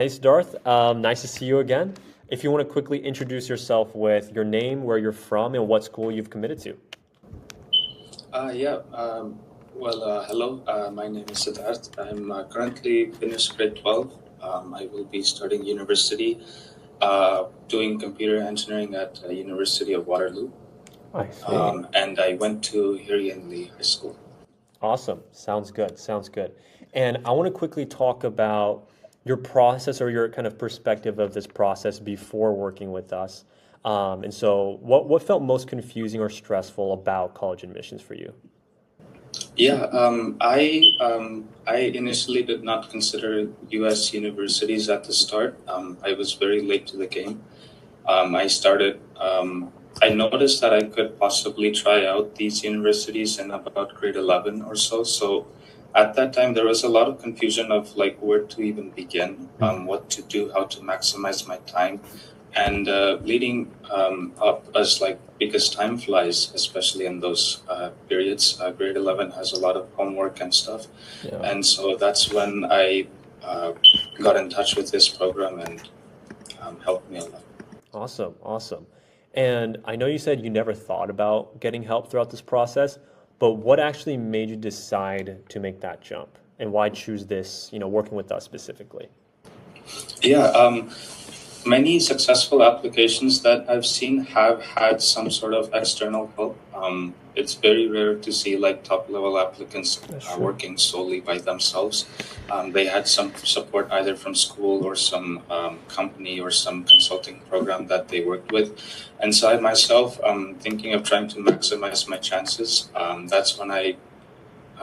Hey Siddharth, nice to see you again. If you want to quickly introduce yourself with your name, where you're from, and what school you've committed to. Yeah. Hello. My name is Siddharth. I'm currently finished grade 12. I will be starting university, doing computer engineering at University of Waterloo. I see. And I went to Hirian Lee High School. Awesome. Sounds good. Sounds good. And I want to quickly talk about your process or your kind of perspective of this process before working with us. What felt most confusing or stressful about college admissions for you? Yeah, I initially did not consider U.S. universities at the start. I was very late to the game. I started. I noticed that I could possibly try out these universities in about grade 11 or so. So at that time, there was a lot of confusion of like where to even begin, what to do, how to maximize my time, and leading up as like because time flies, especially in those periods. Grade 11 has a lot of homework and stuff, Yeah. and so that's when I uh, got in touch with this program and helped me a lot. Awesome. Awesome. And I know you said you never thought about getting help throughout this process, but what actually made you decide to make that jump? And why choose this, working with us specifically? Yeah, many successful applications that I've seen have had some sort of external help. It's very rare to see like top level applicants That's true. working solely by themselves. They had some support either from school or some company or some consulting program that they worked with. And so I myself, thinking of trying to maximize my chances, that's when I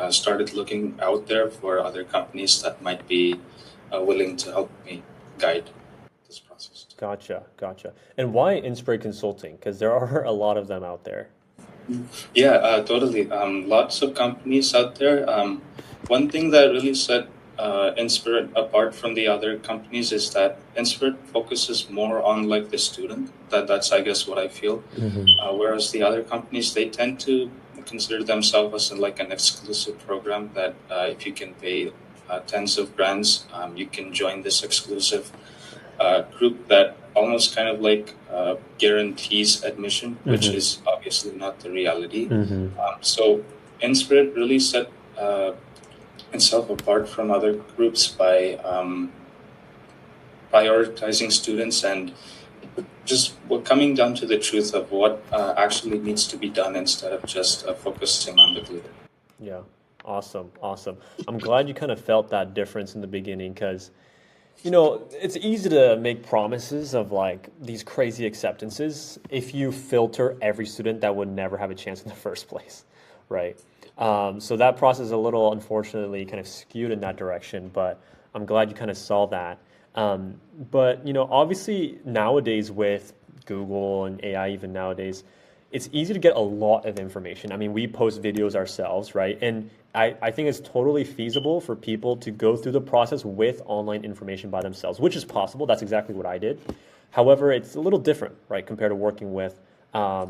started looking out there for other companies that might be willing to help me guide this process. Gotcha, gotcha. And why Inspire Consulting? Because there are a lot of them out there. Yeah, totally. Lots of companies out there. One thing that really set Inspirit apart from the other companies is that Inspirit focuses more on like the student. That's I guess what I feel. Whereas the other companies they tend to consider themselves as like an exclusive program that if you can pay tens of brands, you can join this exclusive group that almost kind of like guarantees admission, which Hmm. is obviously not the reality. Hmm. So Inspirit really set itself apart from other groups by prioritizing students and just we're coming down to the truth of what actually needs to be done instead of just focusing on the glitter. Yeah, awesome, awesome. I'm glad you kind of felt that difference in the beginning because, it's easy to make promises of like these crazy acceptances if you filter every student that would never have a chance in the first place, right? So that process is a little unfortunately kind of skewed in that direction, but I'm glad you kind of saw that. But obviously nowadays with Google and AI, even nowadays, it's easy to get a lot of information. I mean, we post videos ourselves, right? And I think it's totally feasible for people to go through the process with online information by themselves, which is possible. That's exactly what I did. However, it's a little different, right, compared to working with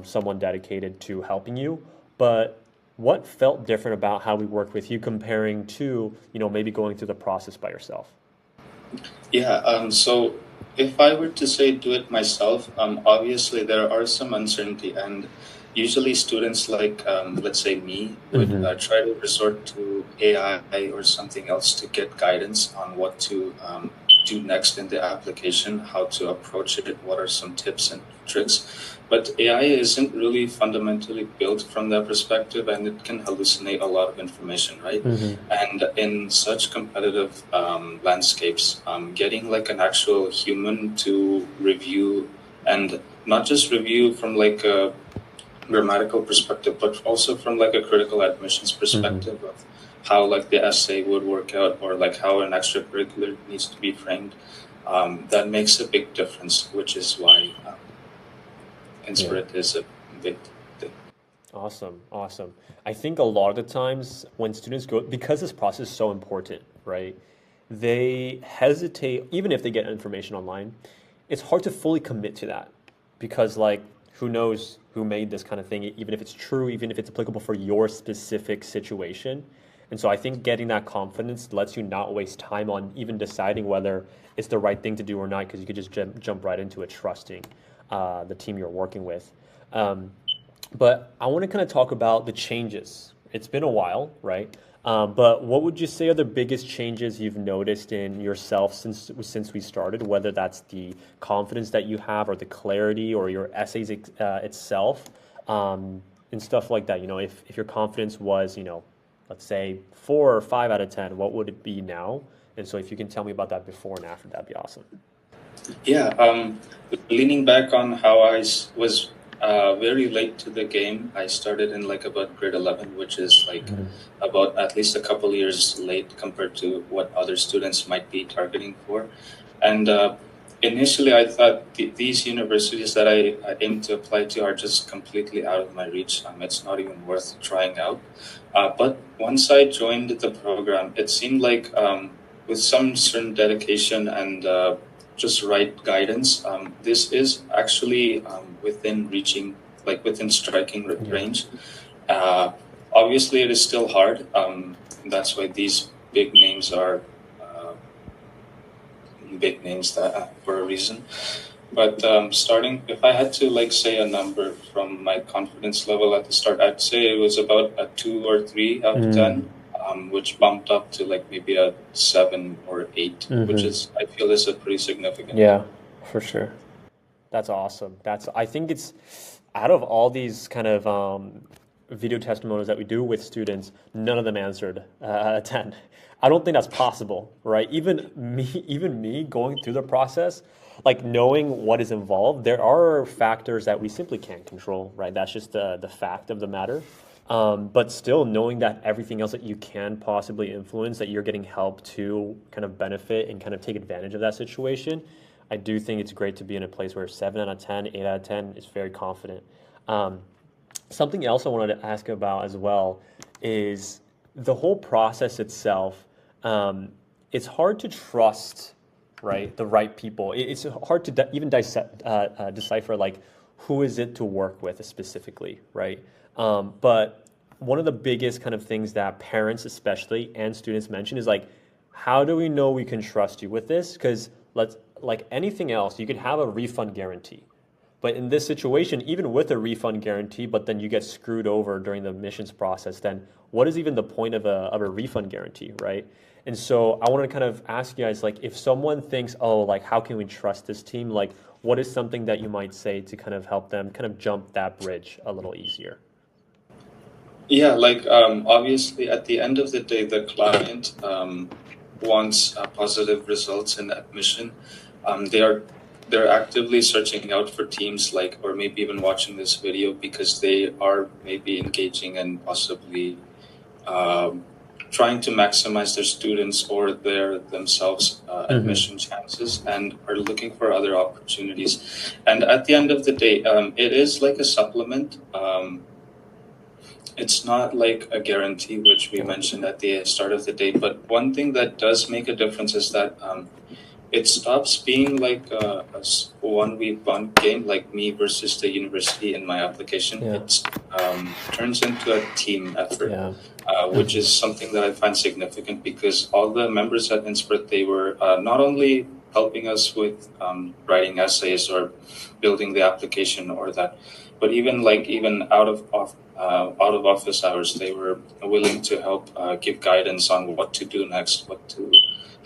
someone dedicated to helping you. But what felt different about how we worked with you comparing to, maybe going through the process by yourself? Yeah, so if I were to say do it myself, obviously there are some uncertainty, and usually students like, let's say me, would Hmm. try to resort to AI or something else to get guidance on what to do next in the application, how to approach it, what are some tips and tricks. But AI isn't really fundamentally built from that perspective, and it can hallucinate a lot of information, right? Hmm. And in such competitive landscapes, getting like an actual human to review and not just review from like a grammatical perspective, but also from like a critical admissions Hmm. perspective of how like the essay would work out or like how an extracurricular needs to be framed. That makes a big difference, which is why Yeah. Inspirit is a big thing. Awesome, awesome. I think a lot of the times when students go, because this process is so important, right? They hesitate, even if they get information online, it's hard to fully commit to that because, like, who knows who made this kind of thing, even if it's true, even if it's applicable for your specific situation. And so I think getting that confidence lets you not waste time on even deciding whether it's the right thing to do or not, because you could just jump right into it, trusting the team you're working with. Um, but I want to kind of talk about the changes. It's been a while, right? But what would you say are the biggest changes you've noticed in yourself since we started? Whether that's the confidence that you have, or the clarity, or your essays itself, and stuff like that. If your confidence was, let's say 4 or 5 out of 10, what would it be now? And so if you can tell me about that before and after, that'd be awesome. Yeah, leaning back on how was very late to the game. I started in like about grade 11, which is like about at least a couple years late compared to what other students might be targeting for. And initially, I thought these universities that I aim to apply to are just completely out of my reach. It's not even worth trying out. But once I joined the program, it seemed like with some certain dedication and just right guidance, this is actually within reaching, like within striking Yeah. range. Uh, Obviously, it is still hard. That's why these big names are uh, big names that for a reason. But starting, if I had to like say a number from my confidence level at the start, I'd say it was about a 2 or 3 out of 10, which bumped up to like maybe a 7 or 8, which is I feel is a pretty significant Yeah, jump. for sure. That's awesome. I think it's out of all these kind of video testimonials that we do with students, none of them answered a 10. I don't think that's possible, right? Even me going through the process, like knowing what is involved, there are factors that we simply can't control, right? That's just the fact of the matter. But still knowing that everything else that you can possibly influence, that you're getting help to kind of benefit and kind of take advantage of that situation, I do think it's great to be in a place where 7 out of 10, 8 out of 10 is very confident. Um, Something else I wanted to ask about as well is the whole process itself. It's hard to trust, right, the right people. It's hard to even decipher like who is it to work with specifically, right? But one of the biggest kind of things that parents especially and students mention is like, how do we know we can trust you with this? Because let's like anything else, you could have a refund guarantee. But in this situation, even with a refund guarantee, but then you get screwed over during the admissions process, then what is even the point of a refund guarantee, right? And so I want to kind of ask you guys, like, if someone thinks, oh, like, how can we trust this team? Like, what is something that you might say to kind of help them kind of jump that bridge a little easier? Yeah, like obviously at the end of the day, the client wants positive results in admission. They are they're actively searching out for teams like, or maybe even watching this video because they are maybe engaging and possibly um, trying to maximize their students or their themselves admission chances and are looking for other opportunities. And at the end of the day, it is like a supplement. It's not like a guarantee, which we Yeah. mentioned at the start of the day. But one thing that does make a difference is that it stops being like a 1v1 game, like me versus the university in my application. Yeah. It turns into a team effort, Yeah. which is something that I find significant because all the members at Inspire, they were not only helping us with writing essays or building the application or that, but even out of office hours, they were willing to help give guidance on what to do next,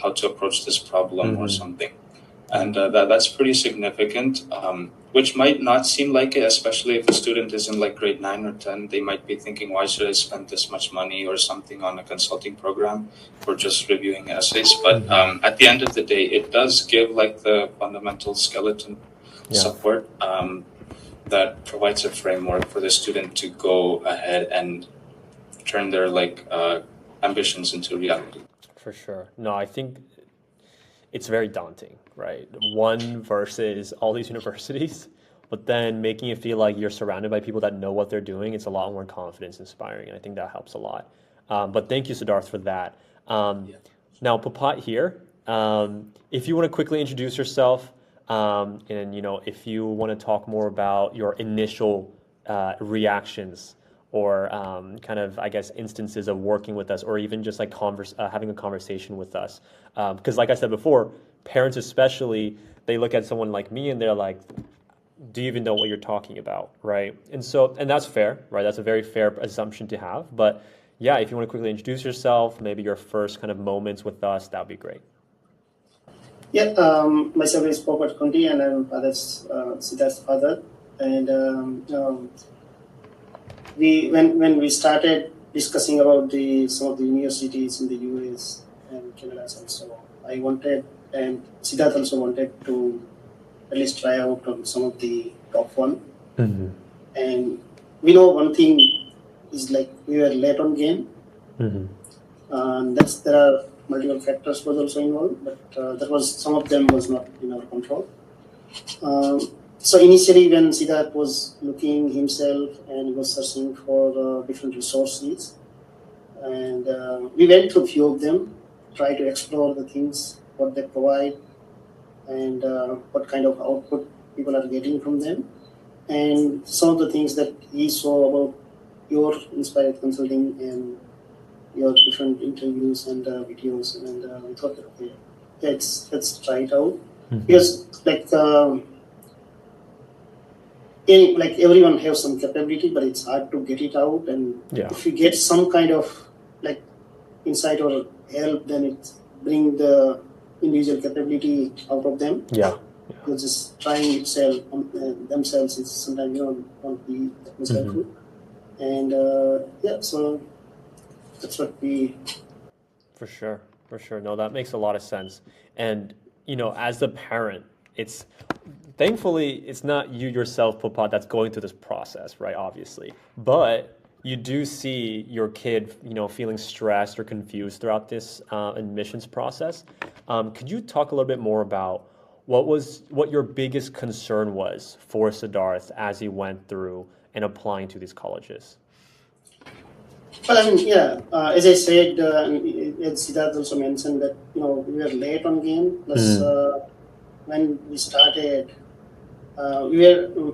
how to approach this problem or something. And that's pretty significant, which might not seem like it, especially if a student is in like grade 9 or 10. They might be thinking, why should I spend this much money or something on a consulting program for just reviewing essays? But at the end of the day, it does give like the fundamental skeleton Yeah. support that provides a framework for the student to go ahead and turn their ambitions into reality. For sure. No, I think it's very daunting, right? One versus all these universities, but then making it feel like you're surrounded by people that know what they're doing. It's a lot more confidence inspiring, and I think that helps a lot. But thank you, Siddharth, for that. Yeah. Now, Papat here. If you want to quickly introduce yourself, and if you want to talk more about your initial reactions or kind of, I guess, instances of working with us, or even just like having a conversation with us. Because, like I said before, parents especially, they look at someone like me and they're like, do you even know what you're talking about, right? And so, and that's fair, right? That's a very fair assumption to have. But yeah, if you want to quickly introduce yourself, maybe your first kind of moments with us, that would be great. Yeah, myself is Popat Kunti, and I'm father's Siddharth's father. And when we started discussing about the some of the universities in the US and Canada also, I wanted, and Siddharth also wanted to at least try out on some of the top one. Mm-hmm. And we know one thing is like we were late on game. Mm-hmm. There are multiple factors was also involved, but there was some of them was not in our control. So initially, when Siddharth was looking himself and he was searching for different resources, and we went through a few of them, try to explore the things what they provide, and what kind of output people are getting from them, and some of the things that he saw about your inspired consulting and your different interviews and videos, and we thought that okay, let's try it out. Mm-hmm. Because like everyone has some capability, but it's hard to get it out. And if you get some kind of like insight or help, then it bring the individual capability out of them. Yeah. Because just trying itself themselves is sometimes won't be that much helpful. And so that's what we. For sure. No, that makes a lot of sense. And as a parent, thankfully it's not you yourself, Popat, that's going through this process, right? Obviously, but you do see your kid, feeling stressed or confused throughout this admissions process. Could you talk a little bit more about what your biggest concern was for Siddharth as he went through and applying to these colleges? Well, I mean, as I said, as Siddharth also mentioned that we were late on game. Plus, when we started, we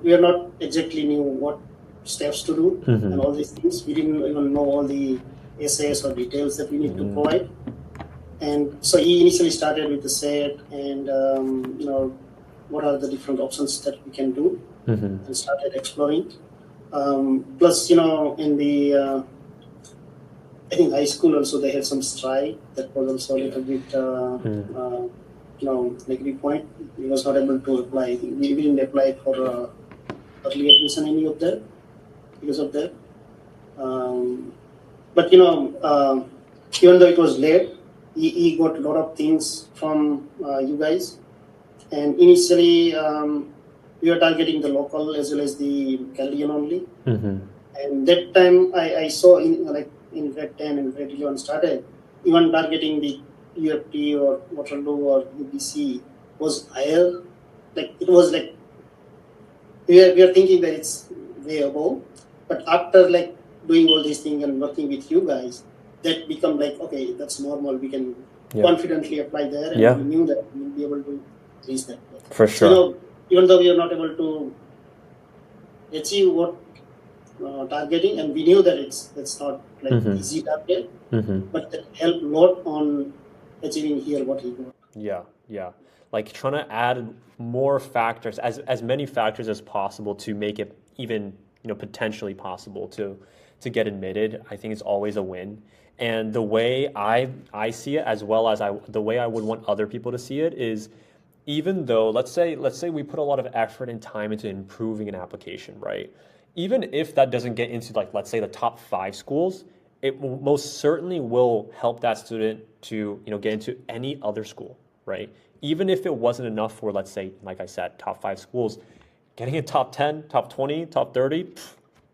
were not exactly knew what steps to do and all these things. We didn't even know all the essays or details that we need to provide. And so he initially started with the set and what are the different options that we can do, and started exploring. Plus, in the I think high school also they had some strike that was also a little bit negative point. He was not able to apply. We didn't apply for early admission any of that because of that. But even though it was late, he got a lot of things from you guys. And initially, we were targeting the local as well as the Canadian only. And that time, I saw in grade 10 and grade 11 started, even targeting the UFT or Waterloo or UBC was higher. Like it was like we are thinking that it's way above, but after like doing all these things and working with you guys, that become like okay, that's normal. We can confidently apply there, and we knew that we'll be able to reach that. For sure. So, even though we are not able to achieve what targeting, and we knew that it's not like easy target, but that helped a lot on achieving here what he got. Yeah. Like trying to add more factors, as many factors as possible to make it even potentially possible to get admitted. I think it's always a win. And the way I see it, as well as the way I would want other people to see it, is even though let's say we put a lot of effort and time into improving an application, right? Even if that doesn't get into let's say the top 5 schools, it most certainly will help that student to get into any other school, right? Even if it wasn't enough for, let's say, like I said, top 5 schools, getting a top 10, top 20, top 30,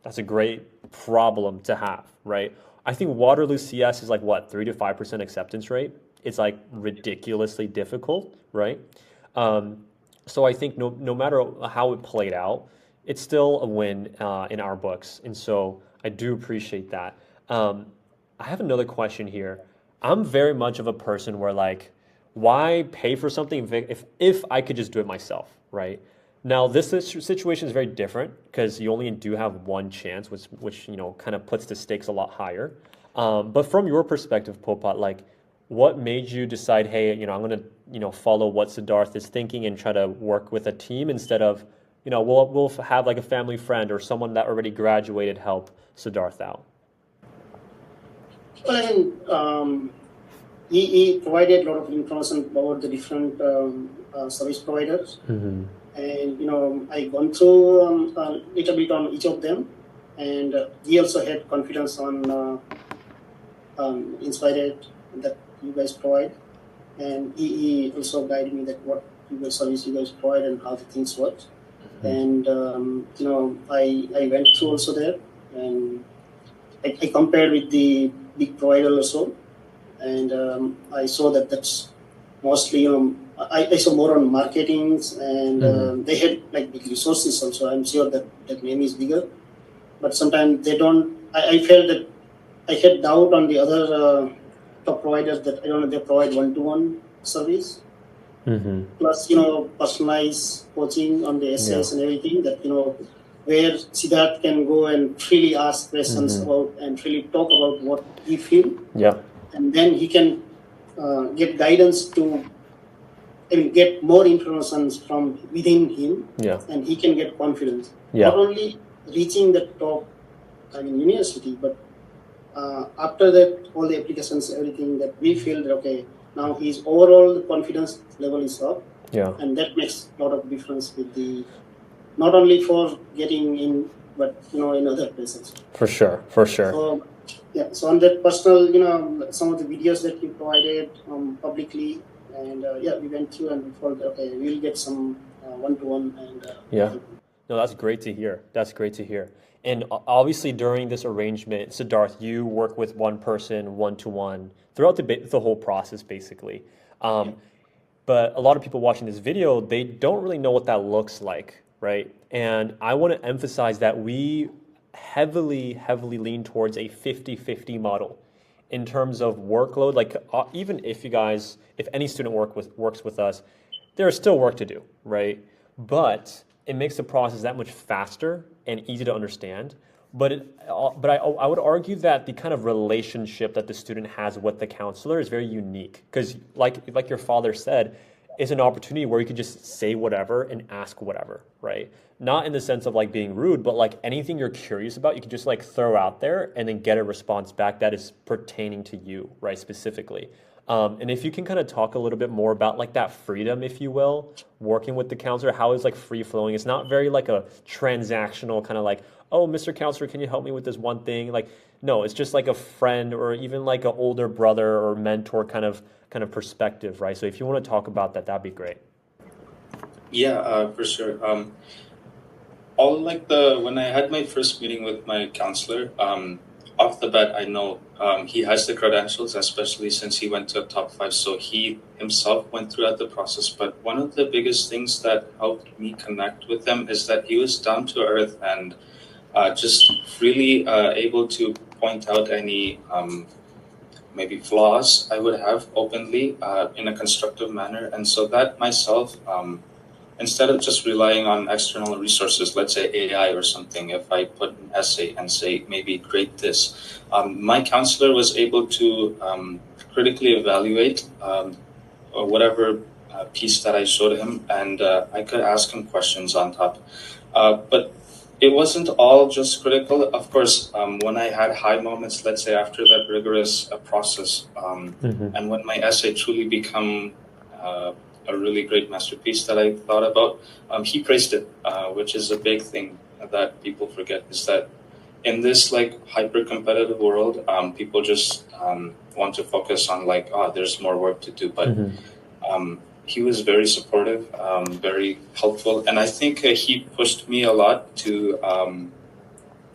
that's a great problem to have, right? I think Waterloo CS is 3 to 5% acceptance rate. It's ridiculously difficult, right? So I think no matter how it played out, it's still a win in our books. And so I do appreciate that. I have another question here. I'm very much of a person where why pay for something if I could just do it myself, right? Now, this situation is very different because you only do have one chance, which kind of puts the stakes a lot higher. But from your perspective, Popat, like, what made you decide, hey, I'm gonna, follow what Siddharth is thinking and try to work with a team instead of, we'll have like a family friend or someone that already graduated help Siddharth out. Well, I mean, he provided a lot of information about the different service providers, Mm-hmm. and I gone through a little bit on each of them, and he also had confidence on Inspired that you guys provide, and he also guided me that what service you guys provide and how the things work, and I went through also there, and I compared with the big provider also, and I saw that that's mostly I saw more on marketings, and they had like big resources also. I'm sure that name is bigger, but sometimes they don't. I felt that I had doubt on the other top providers that I don't know they provide one-to-one service. Mm-hmm. Plus, personalized coaching on the essays Yeah. and everything that, where Siddharth can go and freely ask questions Mm-hmm. about and freely talk about what he feel. Yeah. And then he can get guidance to, get more information from within him, Yeah. and he can get confidence. Yeah. Not only reaching the top, university, but after that, all the applications, everything that we feel that, okay, now his overall confidence level is up, Yeah. and that makes a lot of difference with not only for getting in, but in other places. For sure. For sure. So yeah, so on that personal, some of the videos that you provided publicly, and we went through and we thought, okay, we'll get some one-to-one and Yeah. No, that's great to hear. That's great to hear. And obviously, during this arrangement, Siddharth, you work with one person, one to one, throughout the whole process, basically. But a lot of people watching this video, they don't really know what that looks like, right? And I want to emphasize that we heavily, heavily lean towards a 50-50 model in terms of workload. Like even if if any student works with us, there's still work to do, right? But it makes the process that much faster and easy to understand. But I would argue that the kind of relationship that the student has with the counselor is very unique because, like your father said, it's an opportunity where you can just say whatever and ask whatever, right? Not in the sense of like being rude, but like anything you're curious about, you can just like throw out there and then get a response back that is pertaining to you, right, specifically. And if you can kind of talk a little bit more about like that freedom, if you will, working with the counselor, how is like free flowing? It's not very like a transactional kind of like, oh, Mr. Counselor, can you help me with this one thing? Like, no, it's just like a friend or even like an older brother or mentor kind of perspective, right? So if you want to talk about that, that'd be great. Yeah, for sure. When I had my first meeting with my counselor, off the bat, I know he has the credentials, especially since he went to a top 5. So he himself went throughout the process. But one of the biggest things that helped me connect with him is that he was down to earth and just really able to point out any maybe flaws I would have openly in a constructive manner. And so that myself, instead of just relying on external resources, let's say AI or something, if I put an essay and say, maybe create this, my counselor was able to critically evaluate whatever piece that I showed him, and I could ask him questions on top. But it wasn't all just critical. Of course, when I had high moments, let's say after that rigorous process, and when my essay truly become a really great masterpiece that I thought about, he praised it, which is a big thing that people forget, is that in this like hyper competitive world, people just want to focus on like, oh, there's more work to do. But he was very supportive, very helpful, and I think he pushed me a lot to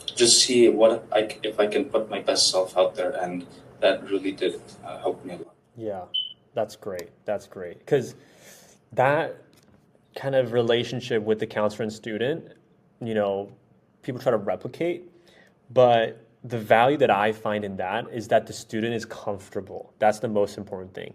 just see if I can put my best self out there, and that really did help me a lot. Yeah, that's great. That's great. Because that kind of relationship with the counselor and student, people try to replicate, but the value that I find in that is that the student is comfortable. That's the most important thing.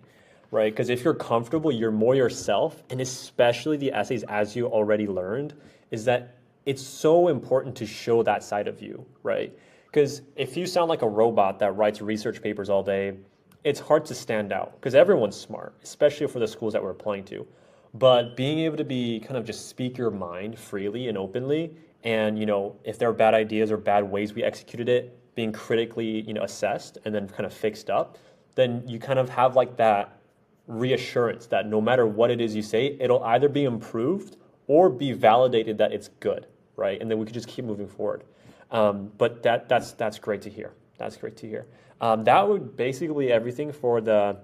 right? Because if you're comfortable, you're more yourself, and especially the essays, as you already learned, is that it's so important to show that side of you, right? Because if you sound like a robot that writes research papers all day, it's hard to stand out because everyone's smart, especially for the schools that we're applying to. But being able to be kind of just speak your mind freely and openly, and if there are bad ideas or bad ways we executed it, being critically assessed and then kind of fixed up, then you kind of have like that reassurance that no matter what it is you say, it'll either be improved or be validated that it's good, right? And then we could just keep moving forward. But that's great to hear. That's great to hear. That would basically everything for the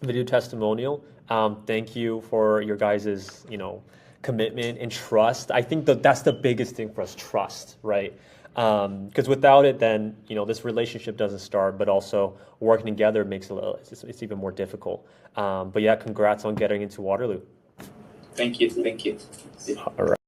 video testimonial. Thank you for your guys's, commitment and trust. I think that's the biggest thing for us, trust, right? Because without it, then this relationship doesn't start. But also working together makes it's even more difficult. But yeah, congrats on getting into Waterloo. Thank you. Thank you. All right.